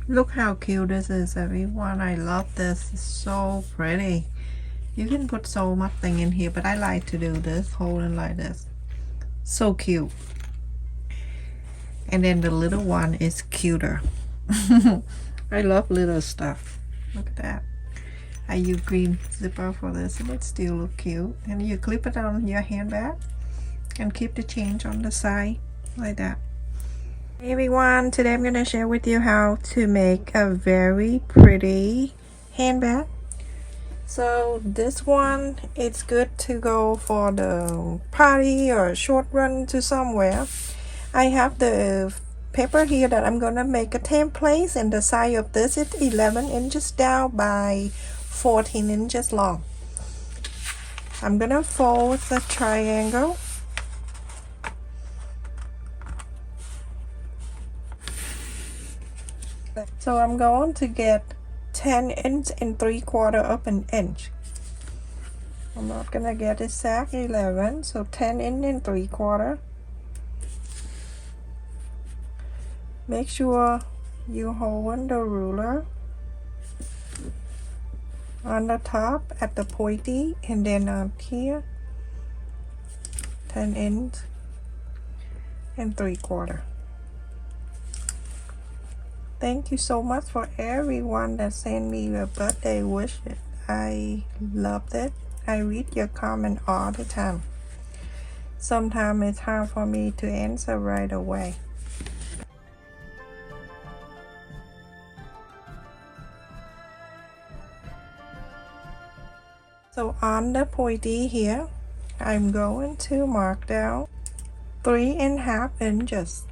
Look how cute this is, everyone. I love this. It's so pretty. You can put so much thing in here, but I like to do this, holding like this. So cute. And then the little one is cuter. I love little stuff. Look at that. I use green zipper for this, and it still look cute. And you clip it on your handbag and keep the change on the side like that. Hey everyone, today I'm going to share with you how to make a very pretty handbag. So this one, it's good to go for the party or a short run to somewhere. I have the paper here that I'm gonna make a template, and the size of this is 11 inches down by 14 inches long. I'm gonna fold the triangle. So I'm going to get 10 inch and 3/4 of an inch. I'm not gonna get exact 11, so 10 inch and 3/4. Make sure you hold the ruler on the top at the pointy, and then up here 10 inch and 3/4. Thank you so much for everyone that sent me your birthday wishes. I loved it. I read your comment all the time. Sometimes it's hard for me to answer right away. So on the pointy here, I'm going to mark down 3.5 inches.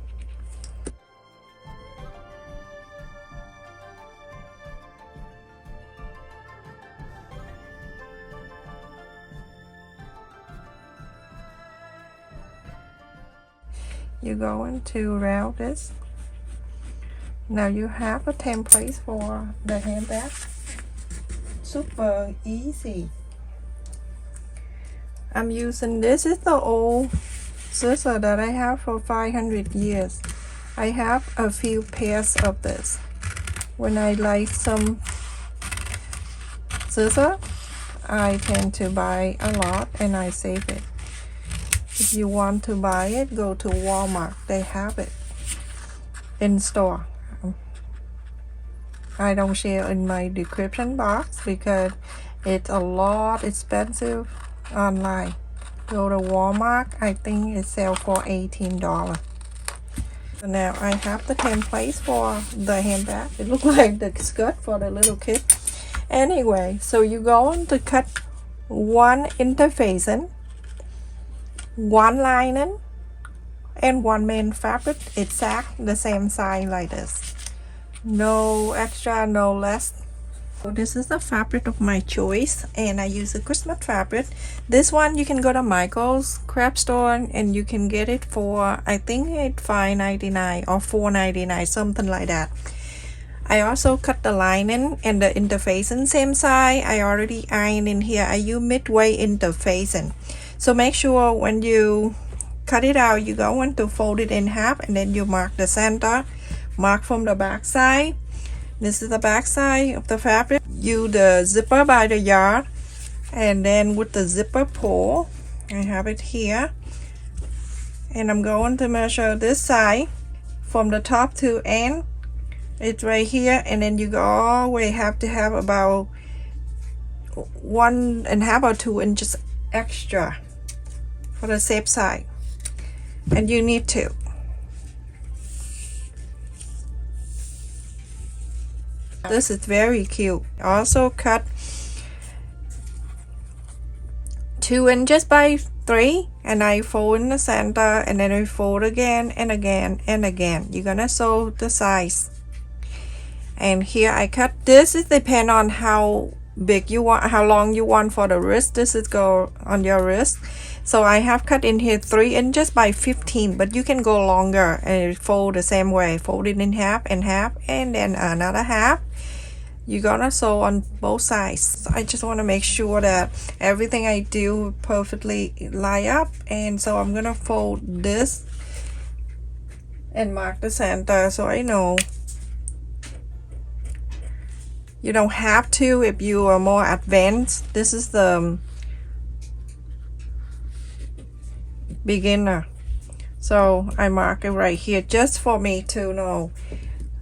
You're going to round this. Now you have a template for the handbag. Super easy. I'm using this is the old scissor that I have for 500 years. I have a few pairs of this. When I like some scissor, I tend to buy a lot and I save it. If you want to buy it, go to Walmart. They have it in store. I don't share in my description box because it's a lot expensive online. Go to Walmart. I think it sells for $18. So now I have the template for the handbag. It looks like the skirt for the little kid. Anyway, so you're going to cut one interfacing, one lining, and one main fabric, exact the same size like this. No extra, no less. So this is the fabric of my choice, and I use a Christmas fabric. This one you can go to Michael's craft store and you can get it for, I think it's $5.99 or $4.99, something like that. I also cut the lining and the interfacing same size. I already ironed in here. I use midway interfacing. So make sure when you cut it out, you're going to fold it in half, and then you mark the center. Mark from the back side. This is the back side of the fabric. Use the zipper by the yard, and then with the zipper pull, I have it here, and I'm going to measure this side from the top to end. It's right here, and then you always have to have about 1.5 or 2 inches extra for the safe side, and you need to. This is very cute. Also cut 2 inches by 3, and I fold in the center, and then I fold again and again and again. You're gonna sew the size. And here I cut. This is depend on how big you want, how long you want for the wrist. This is go on your wrist. So I have cut in here 3 inches by 15, but you can go longer and fold the same way. Fold it in half and half, and then another half. You're gonna sew on both sides. So I just want to make sure that everything I do perfectly line up, and so I'm gonna fold this and mark the center so I know You don't have to if you are more advanced. This is the beginner. So I mark it right here just for me to know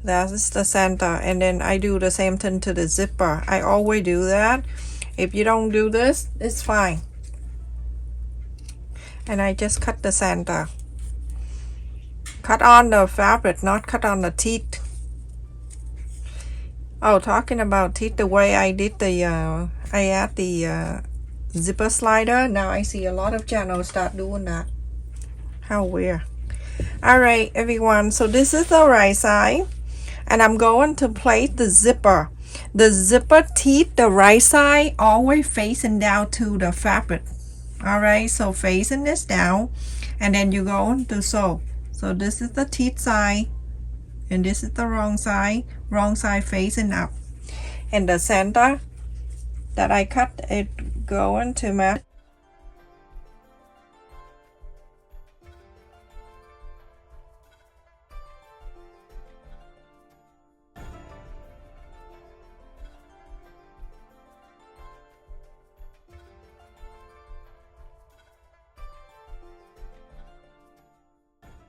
that is the center, and then I do the same thing to the zipper. I always do that. If you don't do this, it's fine. And I just cut the center. Cut on the fabric, not cut on the teeth. Oh, talking about teeth, the way I did the I add the zipper slider. Now I see a lot of channels start doing that. How weird. Alright everyone, so this is the right side, and I'm going to place the zipper. The zipper teeth, the right side, always facing down to the fabric. Alright, so facing this down, and then you go to sew. So this is the teeth side, and this is the wrong side facing up. And the center that I cut it going to match.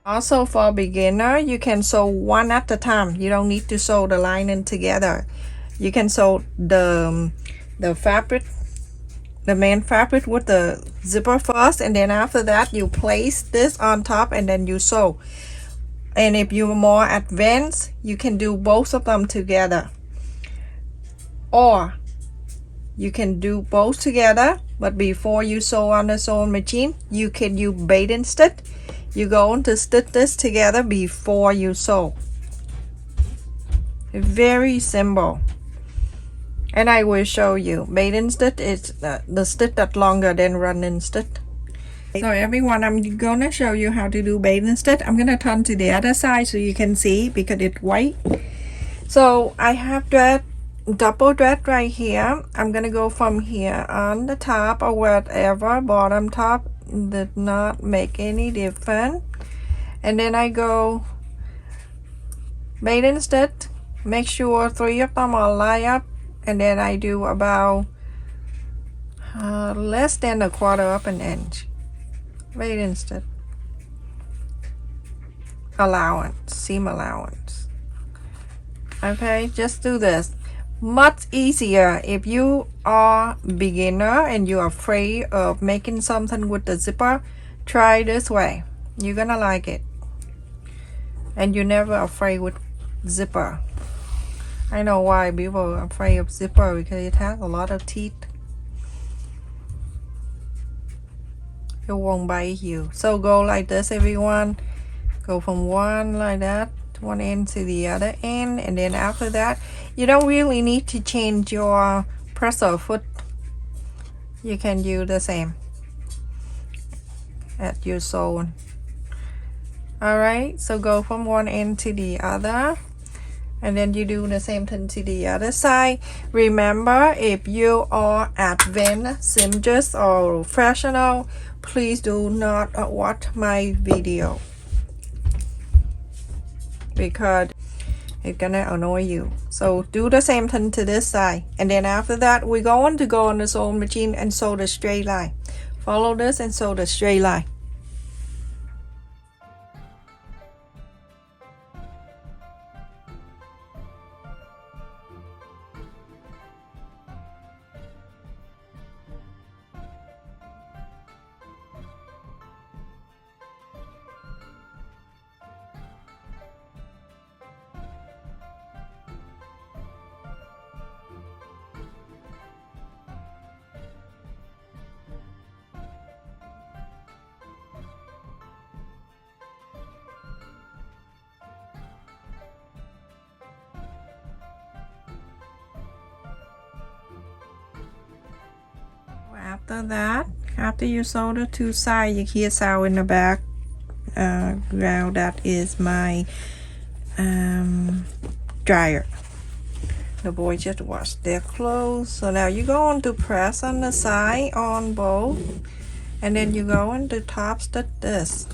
Also for beginner, you can sew one at a time. You don't need to sew the lining together. You can sew the fabric, the main fabric with the zipper first, and then after that you place this on top and then you sew. And if you're more advanced, you can do both of them together. Or you can do both together, but before you sew on the sewing machine, you can use bait and stitch. You're going to stitch this together before you sew. Very simple. And I will show you. Bait and stitch is the stitch that's longer than running stitch. So everyone, I'm gonna show you how to do bait and stitch. I'm gonna turn to the other side so you can see because it's white. So I have that double thread right here. I'm gonna go from here on the top or whatever, bottom top, did not make any difference. And then I go bait and stitch, make sure 3 of them are lined up, and then I do about less than 1/4 of an inch bait and stitch allowance, seam allowance. Okay, just do this. Much easier if you are beginner and you're afraid of making something with the zipper. Try this way, you're gonna like it, and you're never afraid with zipper. I know why people are afraid of zipper, because it has a lot of teeth. It won't bite you. So go like this everyone, go from one like that, one end to the other end, and then after that you don't really need to change your presser foot. You can use the same as your sewing. Alright, so go from one end to the other, and then you do the same thing to the other side. Remember, if you are advanced seamstress or professional, please do not watch my video, because it's gonna annoy you. So do the same thing to this side, and then after that we're going to go on the sewing machine and sew the straight line. Follow this and sew the straight line. After that, after you sew the two sides, you hear sound in the back. Now that is my dryer. The boys just washed their clothes. So now you're going to press on the side on both, and then you go in the top stitch this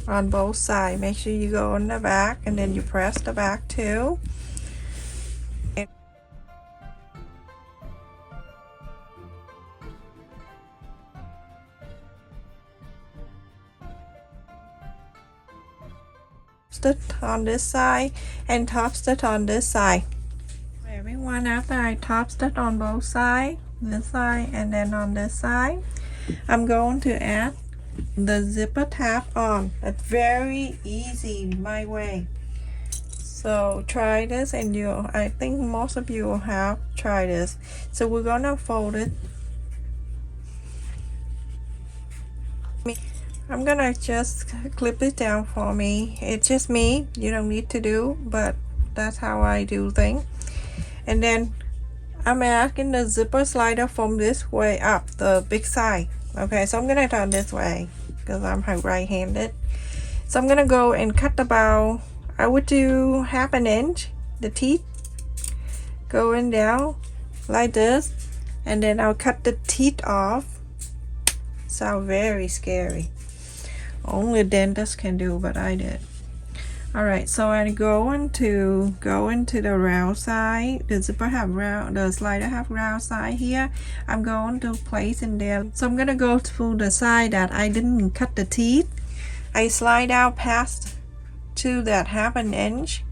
on both sides. Make sure you go in the back, and then you press the back too. stitch on this side and top stitch on this side. Everyone, after I top stitch on both sides, this side and then on this side, I'm going to add the zipper tab on. That's very easy my way. So try this, and I think most of you have tried this. So we're gonna fold it. I'm gonna just clip it down for me. It's just me, you don't need to do, but that's how I do things. And then I'm asking the zipper slider from this way up, the big side. Okay, so I'm gonna turn this way because I'm right-handed. So I'm gonna go and cut about, I would do half an inch, the teeth going down like this, and then I'll cut the teeth off. Sound very scary. Only dentists can do, but I did. Alright, so I'm going to go into the round side. The zipper have round, the slider have round side here. I'm going to place in there. So I'm gonna go to the side that I didn't cut the teeth. I slide out past to that half an inch,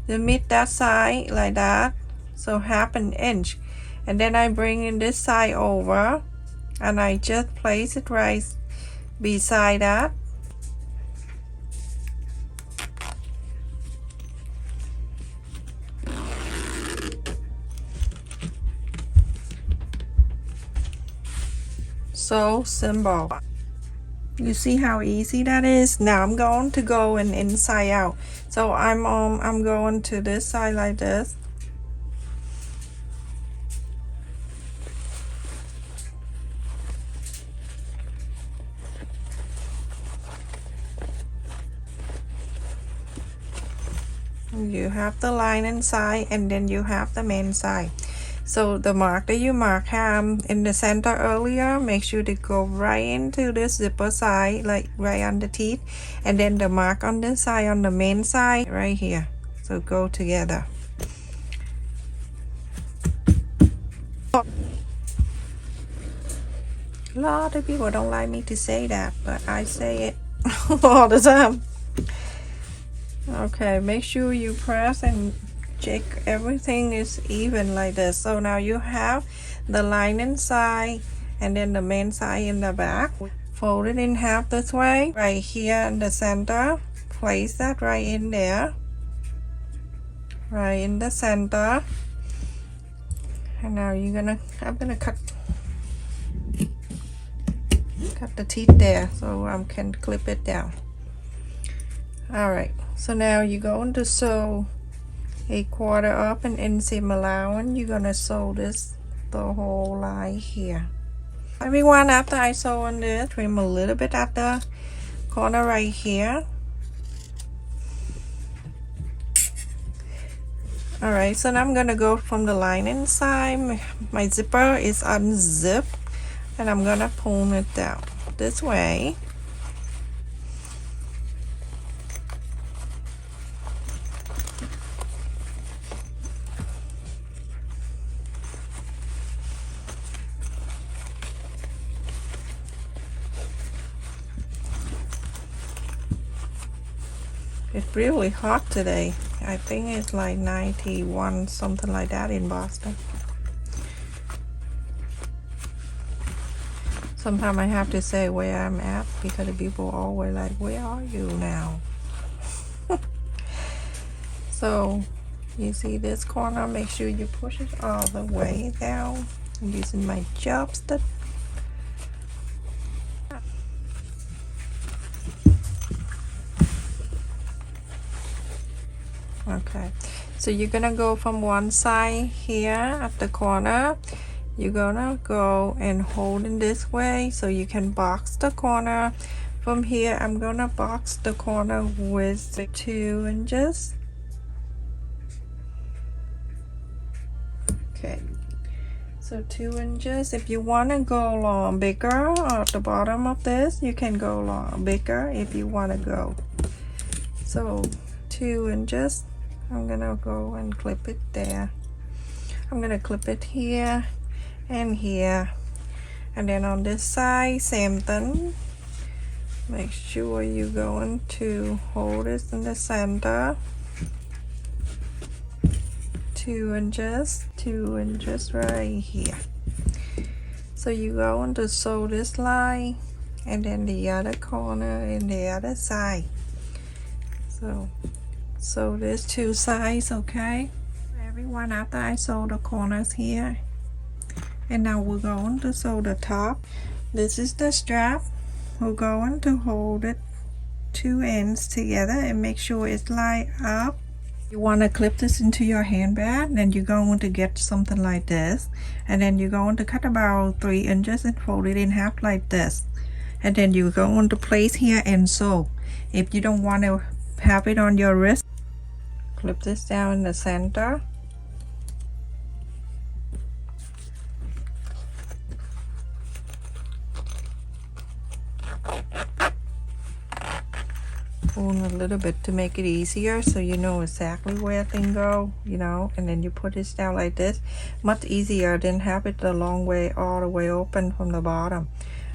to meet that side like that, so half an inch, and then I bring in this side over and I just place it right beside that. So simple. You see how easy that is? Now I'm going to go in inside out. So I'm going to this side like this. You have the line inside, and then you have the main side. So the mark that you mark in the center earlier, make sure to go right into this zipper side, like right on the teeth, and then the mark on this side, on the main side, right here. So go together. A lot of people don't like me to say that, but I say it all the time. Okay, make sure you press and check everything is even like this. So now you have the line inside and then the main side in the back. Fold it in half this way, right here in the center. Place that right in there, right in the center. And now I'm gonna cut the teeth there so I can clip it down. Alright, so now you're going to sew a quarter up and inseam allowance. You're gonna sew this the whole line here. Everyone, after I sew on this, trim a little bit at the corner right here. Alright, so now I'm gonna go from the line inside. My zipper is unzipped, and I'm gonna pull it down this way. It's really hot today. I think it's like 91, something like that in Boston. Sometimes I have to say where I'm at because the people are always like, where are you now? So you see this corner, make sure you push it all the way down. I'm using my chopstick. Okay, so you're gonna go from one side here at the corner. You're gonna go and hold in this way so you can box the corner. From here, I'm gonna box the corner with 2 inches. Okay, so 2 inches. If you want to go long bigger at the bottom of this, you can go long bigger if you want to go. So 2 inches. I'm gonna go and clip it there. I'm gonna clip it here and here, and then on this side, same thing. Make sure you're going to hold it in the center. 2 inches, 2 inches right here. So you're going to sew this line and then the other corner in the other side. So sew this 2 sides, okay? Everyone, after I sew the corners here, and now we're going to sew the top. This is the strap. We're going to hold it 2 ends together and make sure it's lined up. You want to clip this into your handbag, then you're going to get something like this, and then you're going to cut about 3 inches and fold it in half like this, and then you're going to place here and sew. If you don't want to have it on your wrist, clip this down in the center. Pull a little bit to make it easier so you know exactly where things go, you know, and then you put this down like this. Much easier than have it the long way all the way open from the bottom.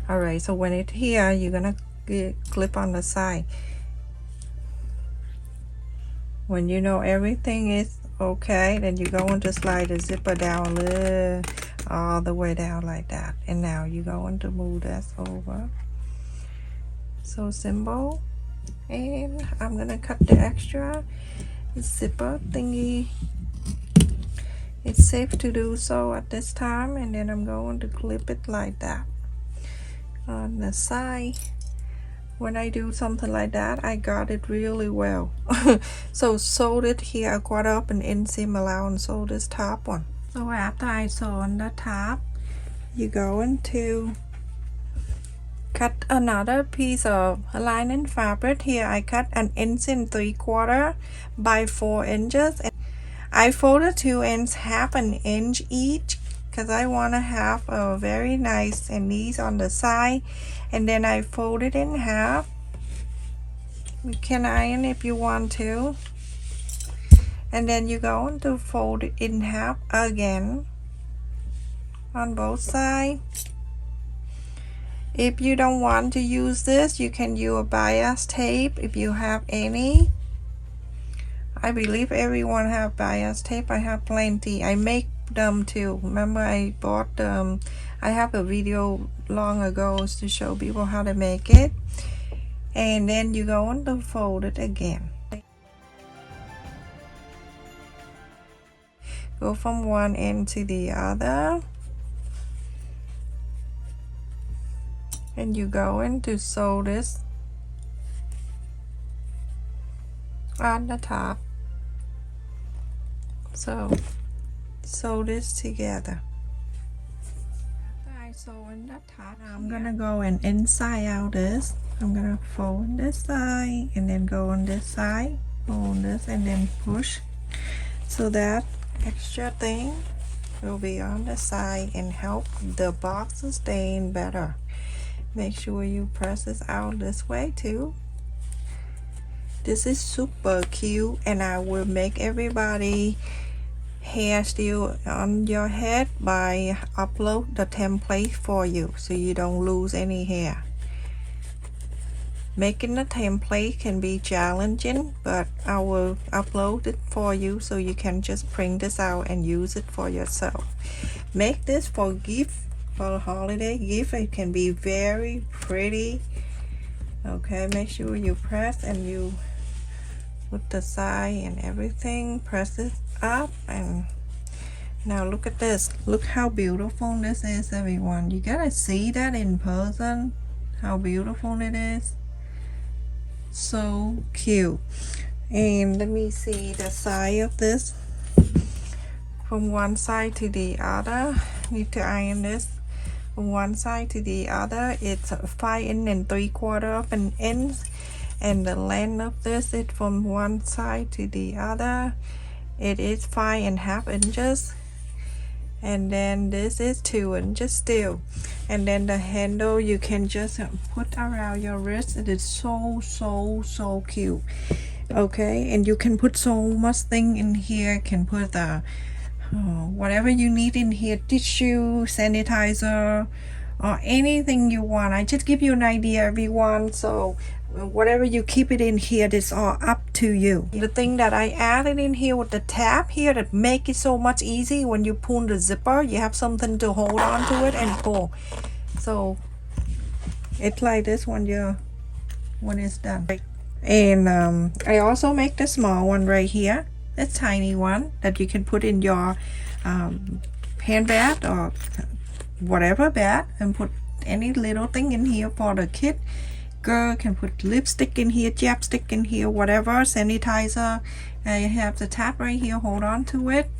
Alright, so when it's here, you're gonna clip on the side. When you know everything is okay, then you're going to slide the zipper down a little, all the way down like that. And now you're going to move this over. So simple. And I'm gonna cut the extra zipper thingy. It's safe to do so at this time, and then I'm going to clip it like that on the side. When I do something like that, I got it really well. So sew it here a quarter up and inseam allowance and sew this top one. So after I sew on the top, you're going to cut another piece of lining fabric. Here I cut an 1.75 by 4 inches. I folded 2 ends 1/2 inch each because I want to have a very nice and these on the side, and then I fold it in half. You can iron if you want to, and then you're going to fold it in half again on both sides. If you don't want to use this, you can use a bias tape if you have any. I believe everyone have bias tape. I have plenty. I make them too. Remember, I bought them. I have a video long ago to show people how to make it. And then you're going to fold it again. Go from one end to the other. And you're going to sew this on the top. So sew this together. After I sew in the top, I'm gonna go and inside out this. I'm gonna fold this side and then go on this side, fold this and then push, so that extra thing will be on the side and help the box to stay in better. Make sure you press this out this way too. This is super cute, and I will make everybody hair still on your head by upload the template for you so you don't lose any hair. Making the template can be challenging, but I will upload it for you so you can just print this out and use it for yourself. Make this for gift, for a holiday gift. It can be very pretty. Okay, make sure you press and you put the side and everything, press it up. And now look at this. Look how beautiful this is, everyone. You gotta see that in person, how beautiful it is. So cute. And let me see the side of this from one side to the other. Need to iron this from one side to the other. It's 5 3/4 of an inch, and the length of this is from one side to the other. It is 5.5 inches, and then this is 2 inches still. And then the handle you can just put around your wrist. It is so cute. Okay, and you can put so much thing in here. Can put whatever you need in here, tissue, sanitizer, or anything you want. I just give you an idea, everyone. So whatever you keep it in here, it's all up to you. The thing that I added in here with the tab here that make it so much easy when you pull the zipper, you have something to hold on to it and pull. So it's like this when it's done. And I also make the small one right here, the tiny one that you can put in your handbag or whatever bag, and put any little thing in here for the kid. Girl can put lipstick in here, chapstick in here, whatever, sanitizer. You have the tab right here, hold on to it.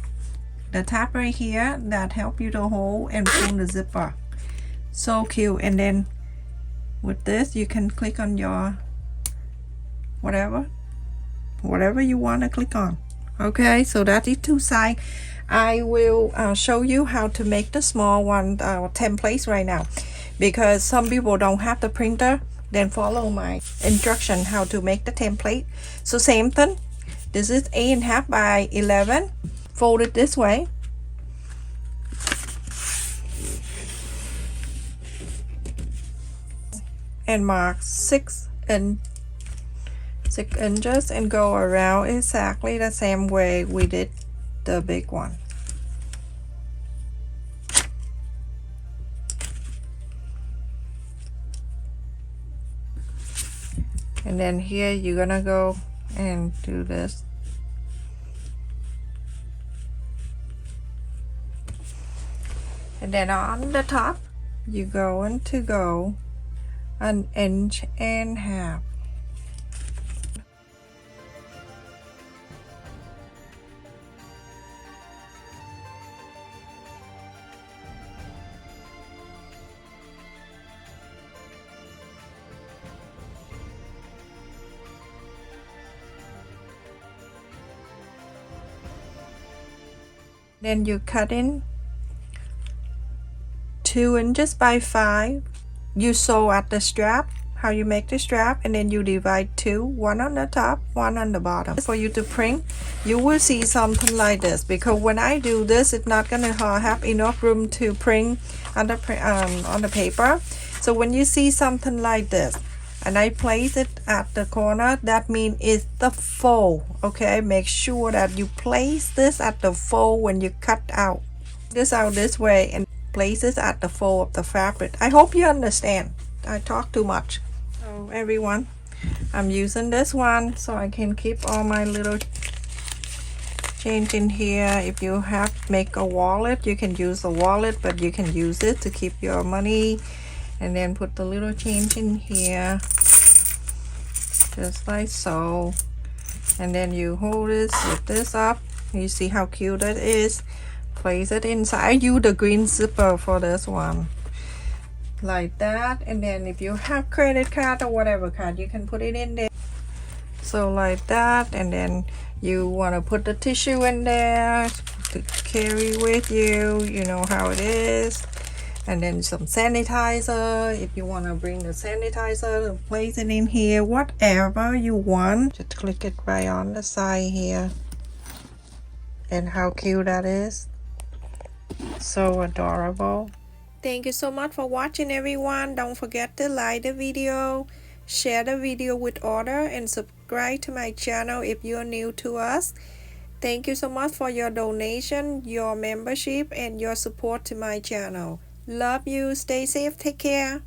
The tab right here that help you to hold and pull the zipper. So cute. And then with this you can click on your whatever you want to click on. Okay, so that is two sides. I will show you how to make the small one templates right now, because some people don't have the printer. Then follow my instruction how to make the template. So same thing, this is 8.5 by 11, fold it this way, and mark 6 inches and go around exactly the same way we did the big one. And then here you're gonna go and do this. And then on the top you're going to go 1.5 inches. Then you cut in 2 inches by 5. You sew at the strap, how you make the strap, and then you divide 2, one on the top, one on the bottom. For you to print, you will see something like this, because when I do this, it's not gonna have enough room to print on the paper. So when you see something like this, and I place it at the corner, that means it's the fold. Okay, make sure that you place this at the fold when you cut out this way and place this at the fold of the fabric. I hope you understand. I talk too much. So everyone, I'm using this one so I can keep all my little change in here. If you have make a wallet, you can use a wallet, but you can use it to keep your money. And then put the little change in here, just like so. And then you hold this, lift this up. You see how cute that is. Place it inside. I use the green zipper for this one, like that. And then if you have credit card or whatever card, you can put it in there. So like that. And then you want to put the tissue in there to carry with you. You know how it is. And then some sanitizer, if you want to bring the sanitizer, place it in here, whatever you want. Just click it right on the side here. And how cute that is. So adorable. Thank you so much for watching, everyone. Don't forget to like the video, share the video with others, and subscribe to my channel if you're new to us. Thank you so much for your donation, your membership, and your support to my channel. Love you. Stay safe. Take care.